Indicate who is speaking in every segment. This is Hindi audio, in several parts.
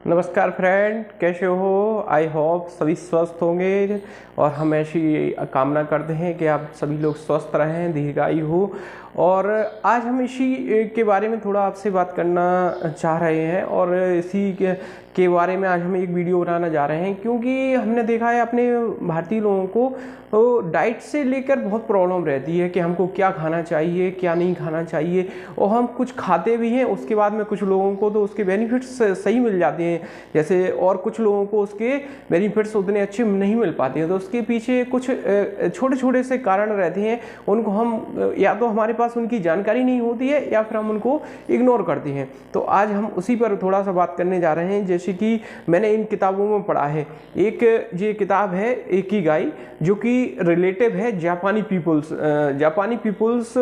Speaker 1: नमस्कार फ्रेंड, कैसे हो? आई होप सभी स्वस्थ होंगे और हम ऐसी कामना करते हैं कि आप सभी लोग स्वस्थ रहें, दीर्घायु हो। और आज हम इसी के बारे में थोड़ा आपसे बात करना चाह रहे हैं और इसी के बारे में आज हम एक वीडियो बनाना जा रहे हैं, क्योंकि हमने देखा है अपने भारतीय लोगों को तो डाइट से लेकर बहुत प्रॉब्लम रहती है कि हमको क्या खाना चाहिए, क्या नहीं खाना चाहिए। और हम कुछ खाते भी हैं, उसके बाद में कुछ लोगों को तो उसके बेनिफिट्स सही मिल जाते हैं जैसे, और कुछ लोगों को उसके बेनिफिट्स उतने अच्छे नहीं मिल पाते हैं। तो उसके पीछे कुछ छोटे छोटे से कारण रहते हैं, उनको हम या तो हमारे पास उनकी जानकारी नहीं होती है या फिर हम उनको इग्नोर करते हैं। तो आज हम उसी पर थोड़ा सा बात करने जा रहे हैं। जैसे कि मैंने इन किताबों में पढ़ा है, एक ये किताब है इकिगाई, जो कि रिलेटिव है जापानी पीपुल्स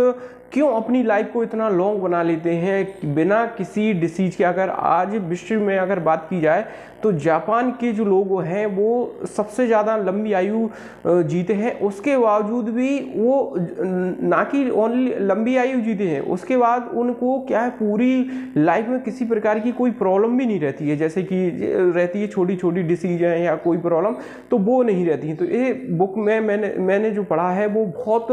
Speaker 1: क्यों अपनी लाइफ को इतना लॉन्ग बना लेते हैं बिना किसी डिसीज के। अगर आज विश्व में अगर बात की जाए तो जापान के जो लोग हैं वो सबसे ज़्यादा लंबी आयु जीते हैं। उसके बावजूद भी वो ना कि ओनली लंबी आयु जीते हैं, उसके बाद उनको क्या है, पूरी लाइफ में किसी प्रकार की कोई प्रॉब्लम भी नहीं रहती है। जैसे कि रहती है छोटी छोटी डिसीज है या कोई प्रॉब्लम, तो वो नहीं रहती है। तो ये बुक में मैंने जो पढ़ा है वो बहुत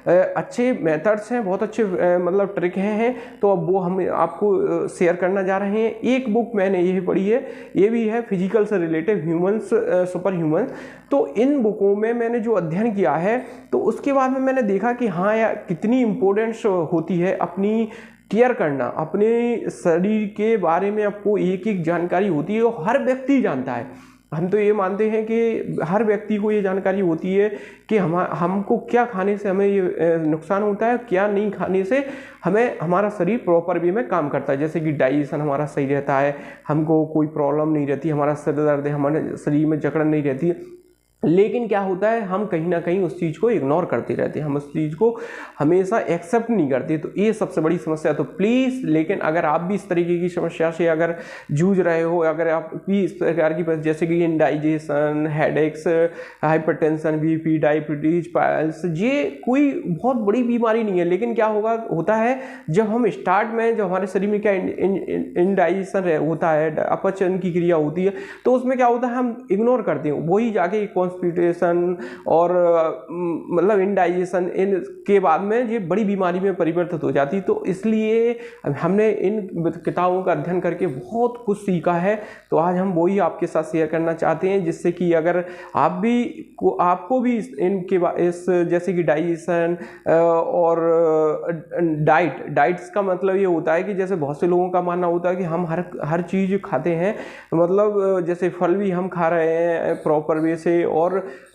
Speaker 1: अच्छे मेथड्स हैं, बहुत अच्छे मतलब ट्रिक हैं। तो अब वो हम आपको शेयर करना जा रहे हैं। एक बुक मैंने ये पढ़ी है, ये भी है फिजिकल से रिलेटेड, ह्यूमंस सुपर ह्यूमंस। तो इन बुकों में मैंने जो अध्ययन किया है तो उसके बाद में मैंने देखा कि हाँ यार, कितनी इम्पोर्टेंस होती है अपनी केयर करना, अपने शरीर के बारे में आपको एक एक जानकारी होती है और हर व्यक्ति जानता है। हम तो ये मानते हैं कि हर व्यक्ति को ये जानकारी होती है कि हमको क्या खाने से हमें ये नुकसान होता है, क्या नहीं खाने से हमें हमारा शरीर प्रॉपर वे में काम करता है। जैसे कि डाइजेशन हमारा सही रहता है, हमको कोई प्रॉब्लम नहीं रहती, हमारा सिर दर्द है, हमारे शरीर में जकड़न नहीं रहती है। लेकिन क्या होता है, हम कहीं ना कहीं उस चीज़ को इग्नोर करते रहते हैं, हम उस चीज़ को हमेशा एक्सेप्ट नहीं करते। तो ये सबसे बड़ी समस्या है। तो प्लीज़, लेकिन अगर आप भी इस तरीके की समस्या से अगर जूझ रहे हो, अगर आप भी इस प्रकार की, जैसे कि indigestion, headaches, hypertension, BP, diabetes, piles, ये कोई बहुत बड़ी बीमारी नहीं है। लेकिन क्या होता है जब हम स्टार्ट में, जब हमारे शरीर में क्या इंडाइजेशन होता है, अपचन की क्रिया होती है, तो उसमें क्या होता है, हम इग्नोर करते हैं। वही जाके कॉन्स्टिपेशन और मतलब इंडाइजेशन, इन के बाद में ये बड़ी बीमारी में परिवर्तित हो जाती। तो इसलिए हमने इन किताबों का अध्ययन करके बहुत कुछ सीखा है। तो आज हम वही आपके साथ शेयर करना चाहते हैं, जिससे कि अगर आपको भी इस जैसे कि डाइजेशन और डाइट्स का मतलब ये होता है कि जैसे बहुत से लोगों का मानना होता है कि हम हर चीज़ खाते हैं, मतलब जैसे फल भी हम खा रहे हैं प्रॉपर वे से और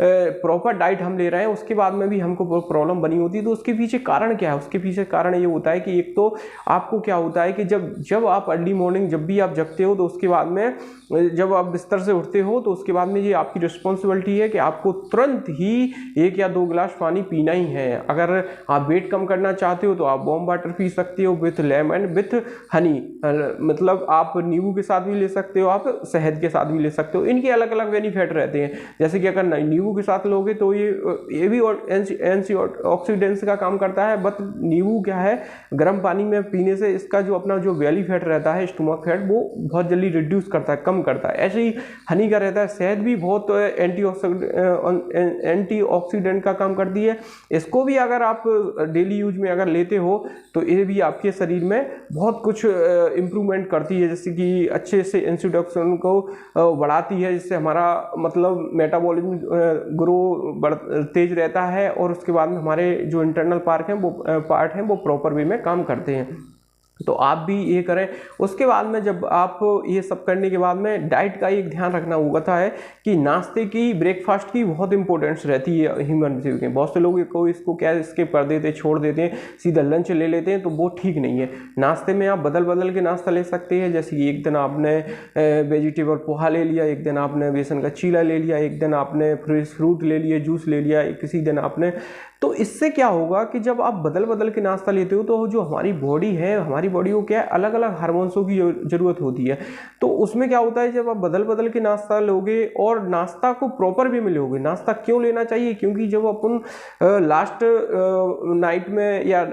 Speaker 1: प्रॉपर डाइट हम ले रहे हैं, उसके बाद में भी हमको प्रॉब्लम बनी होती है। तो उसके पीछे कारण क्या है? उसके पीछे कारण ये होता है कि एक तो आपको क्या होता है कि जब आप अर्ली मॉर्निंग जब भी आप जगते हो, तो उसके बाद में जब आप बिस्तर से उठते हो, तो उसके बाद में ये आपकी रिस्पॉन्सिबिलिटी है कि आपको तुरंत ही 1 या 2 गिलास पानी पीना ही है। अगर आप वेट कम करना चाहते हो तो आप वार्म वाटर पी सकते हो विथ लेमन विथ हनी, मतलब आप नींबू के साथ भी ले सकते हो, आप शहद के साथ भी ले सकते हो। इनके अलग अलग बेनिफिट रहते हैं। जैसे कि अगर नींबू के साथ लोगे तो ये भी एंटी ऑक्सीडेंट्स का काम करता है। बट नींबू क्या है, गर्म पानी में पीने से इसका जो अपना जो बेली फैट रहता है, स्टमक फैट, वो बहुत जल्दी रिड्यूस करता है, कम करता है। ऐसे ही हनी का रहता है, शहद भी बहुत एंटी ऑक्सीडेंट का काम करती है। इसको भी अगर आप डेली यूज में अगर लेते हो तो ये भी आपके शरीर में बहुत कुछ इम्प्रूवमेंट करती है, जैसे कि अच्छे से एंटीऑक्सीडेंट को बढ़ाती है, जिससे हमारा मतलब मेटाबॉलिज्म तेज रहता है और उसके बाद में हमारे जो इंटरनल पार्ट हैं वो प्रॉपर वे में काम करते हैं। तो आप भी ये करें। उसके बाद में जब आप ये सब करने के बाद में डाइट का एक ध्यान रखना होता है कि नाश्ते की, ब्रेकफास्ट की बहुत इंपॉर्टेंस रहती है ह्यूमन बीइंग में। बहुत से लोग इसको क्या स्किप कर देते, छोड़ देते हैं, सीधा लंच ले लेते हैं, तो वो ठीक नहीं है। नाश्ते में आप बदल के नाश्ता ले सकते हैं। जैसे कि एक दिन आपने वेजिटेबल पोहा ले लिया, एक दिन आपने बेसन का चीला ले लिया, एक दिन आपने फ्रेश फ्रूट ले लिया, जूस ले लिया, किसी दिन आपने तो इससे क्या होगा कि जब आप बदल बदल के नाश्ता लेते हो तो जो हमारी बॉडी है, हमारी बॉडी को क्या है, अलग अलग हार्मोन्सों की जरूरत होती है। तो उसमें क्या होता है, जब आप बदल बदल के नाश्ता लोगे और नाश्ता को प्रॉपर वे में लोगे। नाश्ता क्यों लेना चाहिए, क्योंकि जब अपन लास्ट नाइट में या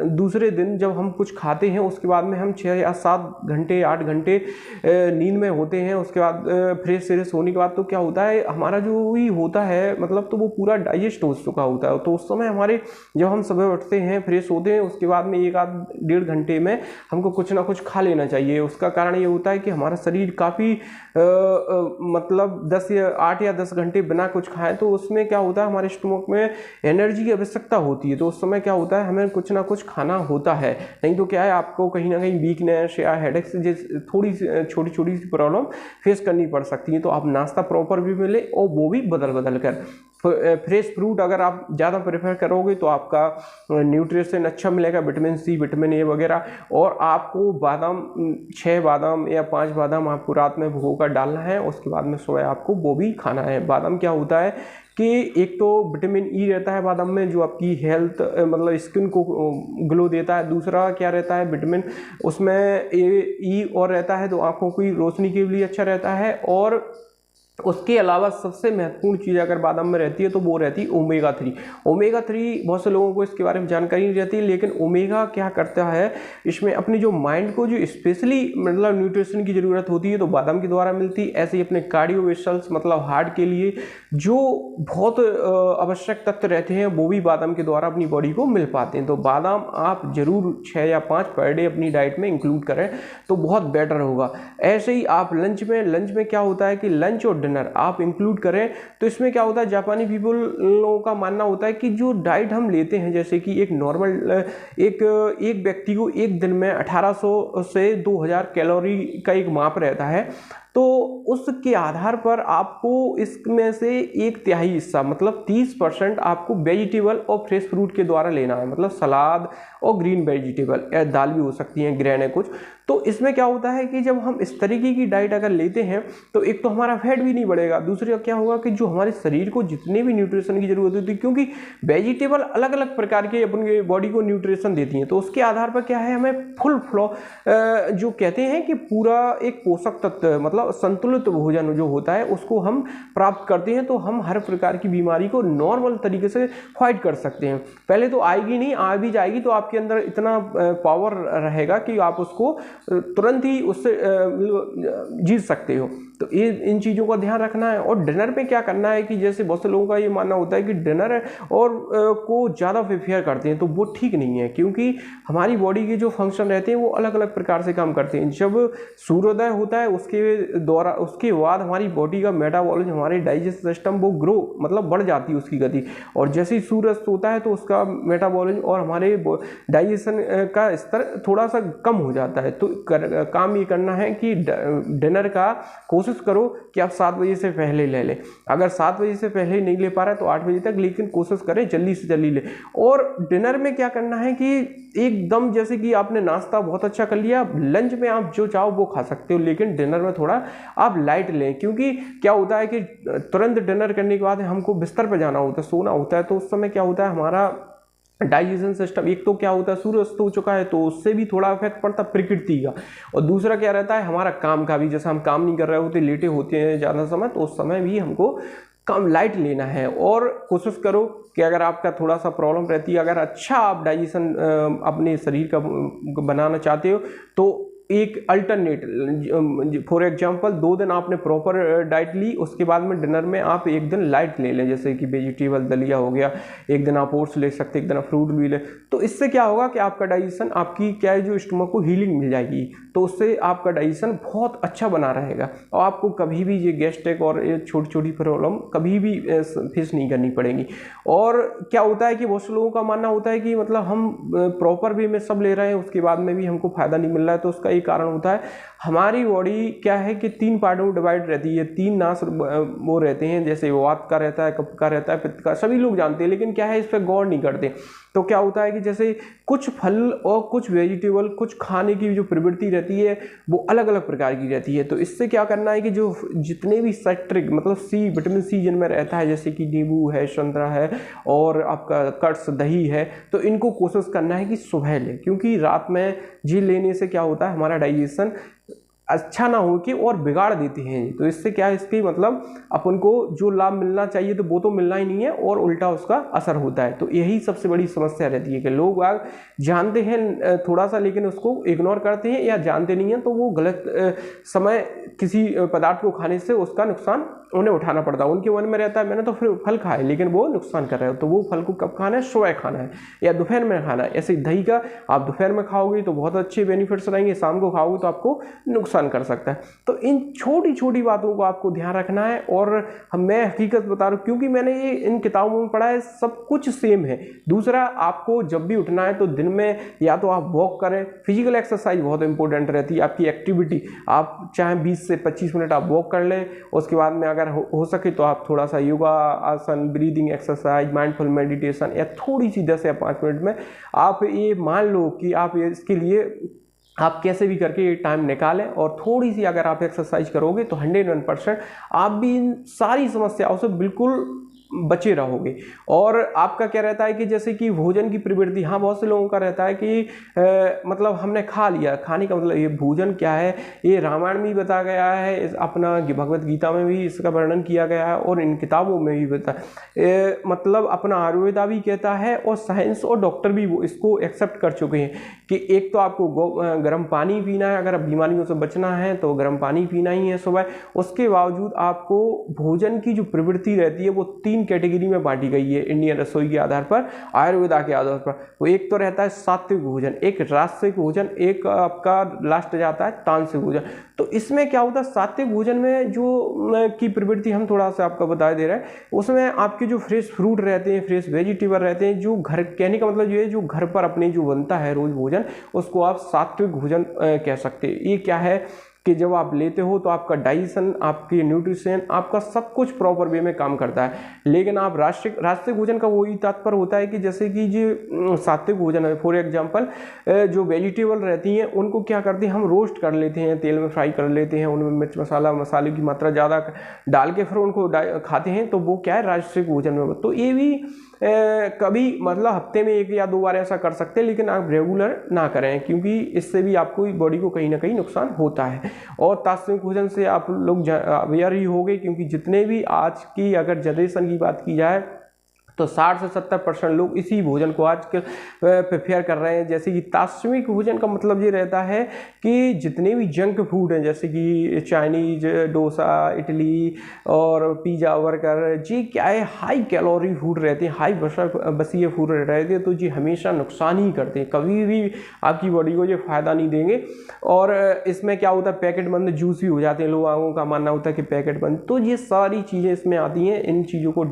Speaker 1: दूसरे दिन जब हम कुछ खाते हैं उसके बाद में हम 6 या 7 घंटे 8 घंटे नींद में होते हैं, उसके बाद फ्रेश फ्रेश होने के बाद तो क्या होता है, हमारा जो भी होता है मतलब तो वो पूरा डाइजेस्ट हो चुका होता है। तो उस समय हमारे जब हम सुबह उठते हैं, फ्रेश होते हैं, उसके बाद में 1 आध 1.5 घंटे में हमको कुछ ना कुछ खा लेना चाहिए। उसका कारण ये होता है कि हमारा शरीर काफ़ी मतलब 8 या 10 घंटे बिना कुछ खाए तो उसमें क्या होता है, हमारे स्टमक में एनर्जी की आवश्यकता होती है। तो उस समय क्या होता है, हमें कुछ ना कुछ खाना होता है, नहीं तो क्या है, आपको कहीं ना कहीं वीकनेस या हेडेक से थोड़ी छोटी छोटी सी प्रॉब्लम फेस करनी पड़ सकती है। तो आप नाश्ता प्रॉपर भी मिले और वो भी बदल बदल कर। फ्रेश फ्रूट अगर आप ज़्यादा प्रेफर करोगे तो आपका न्यूट्रिशन अच्छा मिलेगा, विटामिन सी, विटामिन ए वगैरह। और आपको बादाम 6 बादाम या 5 बादाम आपको रात में भिगो कर डालना है, उसके बाद में सुबह आपको वो भी खाना है। बादाम क्या होता है कि एक तो विटामिन ई रहता है बादाम में जो आपकी हेल्थ मतलब स्किन को ग्लो देता है। दूसरा क्या रहता है, विटामिन उसमें ई और रहता है तो आँखों की रोशनी के लिए अच्छा रहता है। और उसके अलावा सबसे महत्वपूर्ण चीज़ अगर बादाम में रहती है तो वो रहती है ओमेगा 3। ओमेगा 3 बहुत से लोगों को इसके बारे में जानकारी नहीं रहती, लेकिन ओमेगा क्या करता है, इसमें अपनी जो माइंड को जो स्पेशली मतलब न्यूट्रिशन की ज़रूरत होती है तो बादाम के द्वारा मिलती है। ऐसे ही अपने कार्डियोवेसल्स मतलब हार्ट के लिए जो बहुत आवश्यक तत्व रहते हैं वो भी बादाम के द्वारा अपनी बॉडी को मिल पाते हैं। तो बादाम आप जरूर 6 या 5 पर डे अपनी डाइट में इंक्लूड करें तो बहुत बेटर होगा। ऐसे ही आप लंच में क्या होता है कि लंच और डिनर आप इंक्लूड करें तो इसमें क्या होता है, जापानी पीपल लोगों का मानना होता है कि जो डाइट हम लेते हैं, जैसे कि एक नॉर्मल एक व्यक्ति को एक दिन में 1800 से 2000 कैलोरी का एक माप रहता है। तो उसके आधार पर आपको इसमें से 1/3 हिस्सा मतलब 30% आपको वेजिटेबल और फ्रेश फ्रूट के द्वारा लेना है, मतलब सलाद और ग्रीन वेजिटेबल या दाल भी हो सकती है, ग्रेन है कुछ। तो इसमें क्या होता है कि जब हम इस तरीके की डाइट अगर लेते हैं तो एक तो हमारा फैट भी नहीं बढ़ेगा, दूसरा क्या होगा कि जो हमारे शरीर को जितने भी न्यूट्रिशन की जरूरत होती है, क्योंकि वेजिटेबल अलग अलग प्रकार के अपने बॉडी को न्यूट्रिशन देती हैं, तो उसके आधार पर क्या है, हमें फुल फ्लो जो कहते हैं कि पूरा एक पोषक तत्व मतलब संतुलित भोजन जो होता है उसको हम प्राप्त करते हैं तो हम हर प्रकार की बीमारी को नॉर्मल तरीके से फाइट कर सकते हैं। पहले तो आएगी नहीं, आ भी जाएगी तो आपके अंदर इतना पावर रहेगा कि आप उसको तुरंत ही उससे जीत सकते हो। तो ये इन चीज़ों का ध्यान रखना है। और डिनर में क्या करना है कि जैसे बहुत से लोगों का ये मानना होता है कि डिनर और को ज़्यादा प्रेफर करते हैं, तो वो ठीक नहीं है, क्योंकि हमारी बॉडी के जो फंक्शन रहते हैं वो अलग अलग प्रकार से काम करते हैं। जब सूर्योदय होता है उसके बाद हमारी बॉडी का मेटाबॉलिज्म, हमारी डाइजेस्ट सिस्टम वो ग्रो मतलब बढ़ जाती है उसकी गति, और जैसे ही सूर्य अस्त होता है तो उसका मेटाबॉलिज्म और हमारे डाइजेशन का स्तर थोड़ा सा कम हो जाता है। तो काम ये करना है कि डिनर का कोशिश करो कि आप 7 बजे से पहले ले लें। अगर 7 बजे से पहले नहीं ले पा रहा है तो 8 बजे तक, लेकिन कोशिश करें जल्दी से जल्दी ले। और डिनर में क्या करना है कि एकदम जैसे कि आपने नाश्ता बहुत अच्छा कर लिया, लंच में आप जो चाहो वो खा सकते हो, लेकिन डिनर में थोड़ा आप लाइट लें, क्योंकि क्या होता है कि तुरंत डिनर करने के बाद हमको बिस्तर पर जाना होता है, सोना होता है। तो उस समय क्या होता है, हमारा डाइजेशन सिस्टम एक तो क्या होता है, सूर्य अस्त हो चुका है तो उससे भी थोड़ा इफेक्ट पड़ता है प्रकृति का, और दूसरा क्या रहता है हमारा काम का भी, जैसे हम काम नहीं कर रहे होते, लेटे होते हैं ज़्यादा समय, तो उस समय भी हमको कम लाइट लेना है। और कोशिश करो कि अगर आपका थोड़ा सा प्रॉब्लम रहती है, अगर अच्छा आप डाइजेशन अपने शरीर का बनाना चाहते हो तो एक अल्टरनेट, फॉर एग्जांपल 2 दिन आपने प्रॉपर डाइट ली, उसके बाद में डिनर में आप एक दिन लाइट ले लें, जैसे कि वेजिटेबल दलिया हो गया, एक दिन आप ओट्स ले सकते, एक दिन आप फ्रूट भी ले। तो इससे क्या होगा कि आपका डाइजेशन, आपकी क्या है जो स्टमक को हीलिंग मिल जाएगी, तो उससे आपका डाइजेशन बहुत अच्छा बना रहेगा और आपको कभी भी ये गैस्ट्रिक और ये छोटी छोटी प्रॉब्लम कभी भी फेस नहीं करनी पड़ेगी। और क्या होता है कि बहुत से लोगों का मानना होता है कि मतलब हम प्रॉपर वे में सब ले रहे हैं, उसके बाद में भी हमको फायदा नहीं मिल रहा है। तो उसका एक कारण होता है, हमारी बॉडी क्या है कि 3 पार्टों में डिवाइड रहती है, 3 नास वो रहते हैं, जैसे वात का रहता है, कफ का रहता है, पित्त का, सभी लोग जानते हैं, लेकिन क्या है इस पर गौर नहीं करते। तो क्या होता है कि जैसे कुछ फल और कुछ वेजिटेबल, कुछ खाने की जो प्रवृत्ति रहती है वो अलग अलग प्रकार की रहती है। तो इससे क्या करना है कि जो जितने भी साइट्रिक मतलब सी, विटामिन सी जिनमें रहता है, जैसे कि नींबू है, संतरा है और आपका कट्स, दही है, तो इनको कोशिश करना है कि सुबह लें, क्योंकि रात में ये लेने से क्या होता है हमारा डाइजेशन अच्छा ना हो कि और बिगाड़ देते हैं। तो इससे क्या है, इसकी मतलब अपन को जो लाभ मिलना चाहिए तो वो तो मिलना ही नहीं है और उल्टा उसका असर होता है। तो यही सबसे बड़ी समस्या रहती है कि लोग आग जानते हैं थोड़ा सा लेकिन उसको इग्नोर करते हैं या जानते नहीं हैं, तो वो गलत समय किसी पदार्थ को खाने से उसका नुकसान उन्हें उठाना पड़ता है। उनके मन में रहता है मैंने तो फिर फल खाए, लेकिन वो नुकसान कर रहे हो। तो वो फल को कब खाना है, सुबह खाना है या दोपहर में खाना है। ऐसे दही का आप दोपहर में खाओगे तो बहुत अच्छे बेनिफिट्स रहेंगे, शाम को खाओगे तो आपको नुकसान कर सकता है। तो इन छोटी छोटी बातों को आपको ध्यान रखना है। और मैं हकीकत बता रहा हूँ क्योंकि मैंने ये इन किताबों में पढ़ा है, सब कुछ सेम है। दूसरा, आपको जब भी उठना है तो दिन में या तो आप वॉक करें, फिजिकल एक्सरसाइज बहुत इंपॉर्टेंट रहती है, आपकी एक्टिविटी। आप चाहे 20 से 25 मिनट आप वॉक कर लें, उसके बाद में अगर हो सके तो आप थोड़ा सा योगा आसन, ब्रीदिंग एक्सरसाइज, माइंडफुल मेडिटेशन या थोड़ी सी 10 या 5 मिनट में आप ये मान लो कि आप इसके लिए आप कैसे भी करके ये टाइम निकालें और थोड़ी सी अगर आप एक्सरसाइज करोगे तो 101% आप भी इन सारी समस्याओं से बिल्कुल बचे रहोगे। और आपका क्या रहता है कि जैसे कि भोजन की प्रवृत्ति, हाँ बहुत से लोगों का रहता है कि मतलब हमने खा लिया, खाने का मतलब ये भोजन क्या है, ये रामायण में भी बताया गया है, अपना भगवत गीता में भी इसका वर्णन किया गया है और इन किताबों में भी मतलब अपना आयुर्वेदा भी कहता है और साइंस और डॉक्टर भी वो इसको एक्सेप्ट कर चुके हैं कि एक तो आपको गर्म पानी पीना है, अगर बीमारियों से बचना है तो गर्म पानी पीना ही है सुबह। उसके बावजूद आपको भोजन की जो प्रवृत्ति रहती है वो 3 कैटेगरी में बांटी गई है इंडियन रसोई के आधार पर, आयुर्वेदा के आधार पर। वो एक तो रहता है सात्विक भोजन, एक राजसिक भोजन, एक आपका लास्ट जाता है तामसिक भोजन। तो इसमें क्या होता है, सात्विक भोजन में जो की प्रवृत्ति हम थोड़ा सा आपका बता दे रहे हैं, उसमें आपके जो फ्रेश फ्रूट रहते हैं, फ्रेश वेजिटेबल रहते हैं, जो घर, कहने का मतलब ये है जो घर पर अपने जो बनता है रोज भोजन, उसको आप सात्विक भोजन कह सकते हैं। ये क्या है कि जब आप लेते हो तो आपका डाइजेशन, आपकी न्यूट्रिशन, आपका सब कुछ प्रॉपर वे में काम करता है। लेकिन आप राष्ट्रिक भोजन का वही तात्पर्य होता है कि जैसे कि जो सात्विक भोजन है, फॉर एग्जांपल जो वेजिटेबल रहती हैं उनको क्या करते हैं, हम रोस्ट कर लेते हैं, तेल में फ्राई कर लेते हैं, उनमें मिर्च मसाले की मात्रा ज़्यादा डाल के फिर उनको खाते हैं, तो वो क्या है राष्ट्रिक भोजन में। तो ये भी कभी मतलब हफ्ते में 1 या 2 बार ऐसा कर सकते हैं, लेकिन आप रेगुलर ना करें क्योंकि इससे भी आपको बॉडी को कहीं ना कहीं नुकसान होता है। और तात्विक भोजन से आप लोग अवेयर ही हो गए क्योंकि जितने भी आज की अगर जनरेशन की बात की जाए तो 60 से 70% लोग इसी भोजन को आजकल प्रेफर कर रहे हैं। जैसे कि तात्विक भोजन का मतलब ये रहता है कि जितने भी जंक फूड हैं जैसे कि चाइनीज, डोसा, इडली और पिज़्ज़ा, बर्गर, जी क्या है हाई कैलोरी फूड रहते हैं, हाई बसीय फूड रहते हैं, तो जी हमेशा नुकसान ही करते हैं, कभी भी आपकी बॉडी को ये फ़ायदा नहीं देंगे। और इसमें क्या होता है, पैकेट बंद जूस भी हो जाते हैं, लोगों का मानना होता है कि पैकेट बंद, तो ये सारी चीज़ें इसमें आती हैं। इन चीज़ों को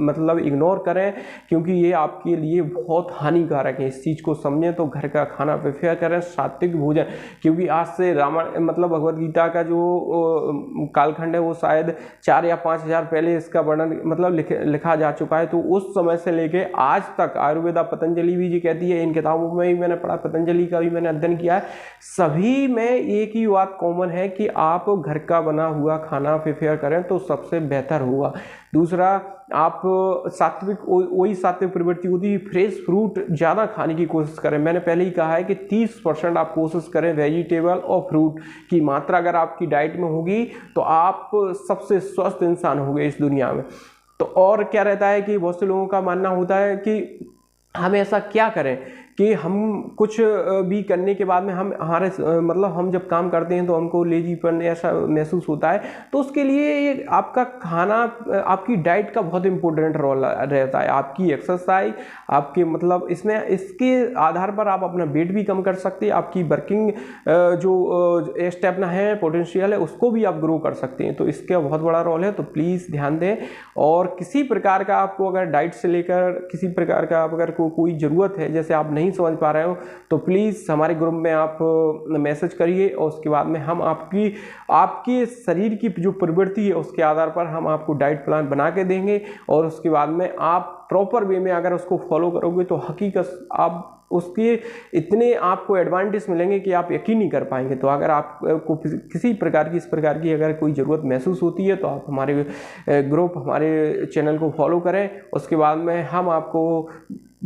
Speaker 1: मतलब इग्नोर करें क्योंकि ये आपके लिए बहुत हानिकारक है। इस चीज़ को समझें तो घर का खाना प्रेफर करें, सात्विक भोजन, क्योंकि आज से रामायण मतलब भगवत गीता का जो कालखंड है वो शायद 4 या 5 हज़ार पहले इसका वर्णन मतलब लिखा जा चुका है। तो उस समय से लेके आज तक आयुर्वेदा, पतंजलि भी जी कहती है, इन किताबों में भी मैंने पढ़ा, पतंजलि का भी मैंने अध्ययन किया है, सभी में एक ही बात कॉमन है कि आप घर का बना हुआ खाना प्रेफर करें तो सबसे बेहतर होगा। दूसरा, आप सात्विक, वही सात्विक प्रवृत्ति होती है, फ्रेश फ्रूट ज़्यादा खाने की कोशिश करें। मैंने पहले ही कहा है कि 30% आप कोशिश करें वेजिटेबल और फ्रूट की मात्रा अगर आपकी डाइट में होगी तो आप सबसे स्वस्थ इंसान होंगे इस दुनिया में। तो और क्या रहता है कि बहुत से लोगों का मानना होता है कि हम ऐसा क्या करें कि हम कुछ भी करने के बाद में हम हमारे मतलब हम जब काम करते हैं तो हमको लेजीपन ऐसा महसूस होता है। तो उसके लिए ये आपका खाना, आपकी डाइट का बहुत इंपॉर्टेंट रोल रहता है, आपकी एक्सरसाइज, आपके मतलब इसमें इसके आधार पर आप अपना वेट भी कम कर सकते हैं, आपकी वर्किंग जो स्टेमिना है, पोटेंशियल है, उसको भी आप ग्रो कर सकते हैं। तो इसका बहुत बड़ा रोल है, तो प्लीज़ ध्यान दें। और किसी प्रकार का आपको अगर डाइट से लेकर किसी प्रकार का अगर कोई ज़रूरत है, जैसे आप नहीं समझ पा रहे हो, तो प्लीज़ हमारे ग्रुप में आप मैसेज करिए और उसके बाद में हम आपके शरीर की जो प्रवृत्ति है उसके आधार पर हम आपको डाइट प्लान बना के देंगे और उसके बाद में आप प्रॉपर वे में अगर उसको फॉलो करोगे तो हकीकत आप उसके इतने आपको एडवांटेज मिलेंगे कि आप यकीन नहीं कर पाएंगे। तो अगर आपको किसी प्रकार की इस प्रकार की अगर कोई ज़रूरत महसूस होती है तो आप हमारे ग्रुप हमारे चैनल को फॉलो करें। उसके बाद में हम आपको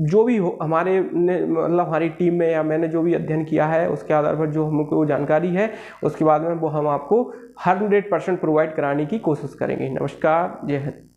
Speaker 1: जो भी हो हमारे मतलब हमारी टीम में या मैंने जो भी अध्ययन किया है उसके आधार पर जो हमको जानकारी है उसके बाद में वो हम आपको 100% प्रोवाइड कराने की कोशिश करेंगे। नमस्कार, जय हिंद।